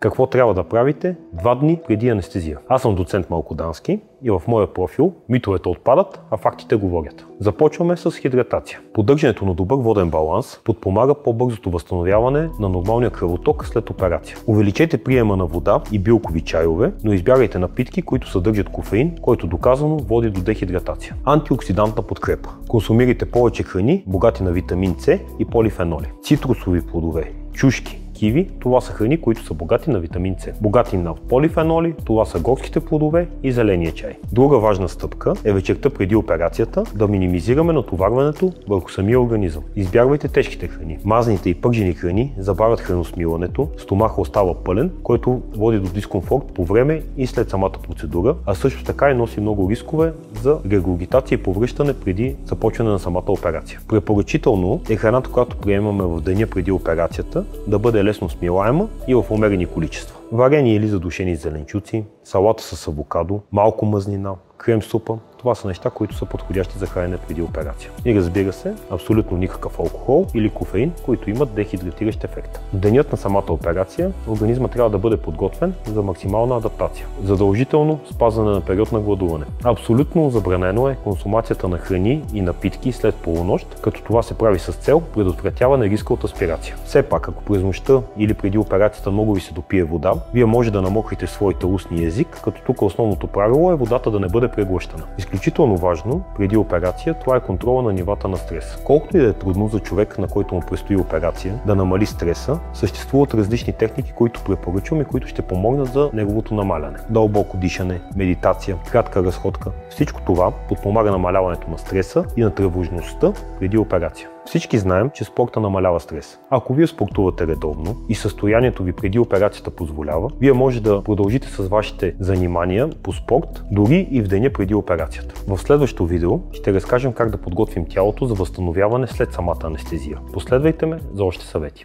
Какво трябва да правите 2 дни преди анестезия? Аз съм доцент Малкодански и в моя профил митовете отпадат, а фактите говорят. Започваме с хидратация. Поддържането на добър воден баланс подпомага по-бързото възстановяване на нормалния кръвоток след операция. Увеличете приема на вода и билкови чайове, но избягайте напитки, които съдържат кофеин, който доказано води до дехидратация. Антиоксидантна подкрепа. Консумирайте повече храни, богати на витамин С и полифеноли. Цитрусови плодове, чушки, киви, това са храни, които са богати на витамин С. Богати на полифеноли, това са горските плодове и зеления чай. Друга важна стъпка е вечерта преди операцията да минимизираме натоварването върху самия организъм. Избягвайте тежките храни. Мазните и пържени храни забавят храносмилането, стомаха остава пълен, който води до дискомфорт по време и след самата процедура, а също така и носи много рискове за регургитация и повръщане преди започване на самата операция. Препоръчително е храната, която приемаме в деня преди операцията, да бъде лесно смилаема и в умерени количества. Варени или задушени зеленчуци, салата с авокадо, малко мазнина, крем-супа. Това са неща, които са подходящи за хранене преди операция. И разбира се, абсолютно никакъв алкохол или кофеин, които имат дехидратиращ ефект. В денят на самата операция организмът трябва да бъде подготвен за максимална адаптация. Задължително спазване на период на гладуване. Абсолютно забранено е консумацията на храни и напитки след полунощ, като това се прави с цел предотвратяване риска от аспирация. Все пак, ако през нощта или преди операцията много ви се допие вода, вие може да намокрите своите устни език, като тук основното правило е водата да не бъде преглъщана. Изключително важно преди операция, това е контрола на нивата на стрес. Колкото и да е трудно за човек, на който му предстои операция, да намали стреса, съществуват различни техники, които препоръчвам и които ще помогнат за неговото намаляне. Дълбоко дишане, медитация, кратка разходка. Всичко това подпомага намаляването на стреса и на тревожността преди операция. Всички знаем, че спорта намалява стрес. Ако вие спортувате редовно и състоянието ви преди операцията позволява, вие може да продължите с вашите занимания по спорт, дори и в деня преди операцията. В следващото видео ще разкажем как да подготвим тялото за възстановяване след самата анестезия. Последвайте ме за още съвети.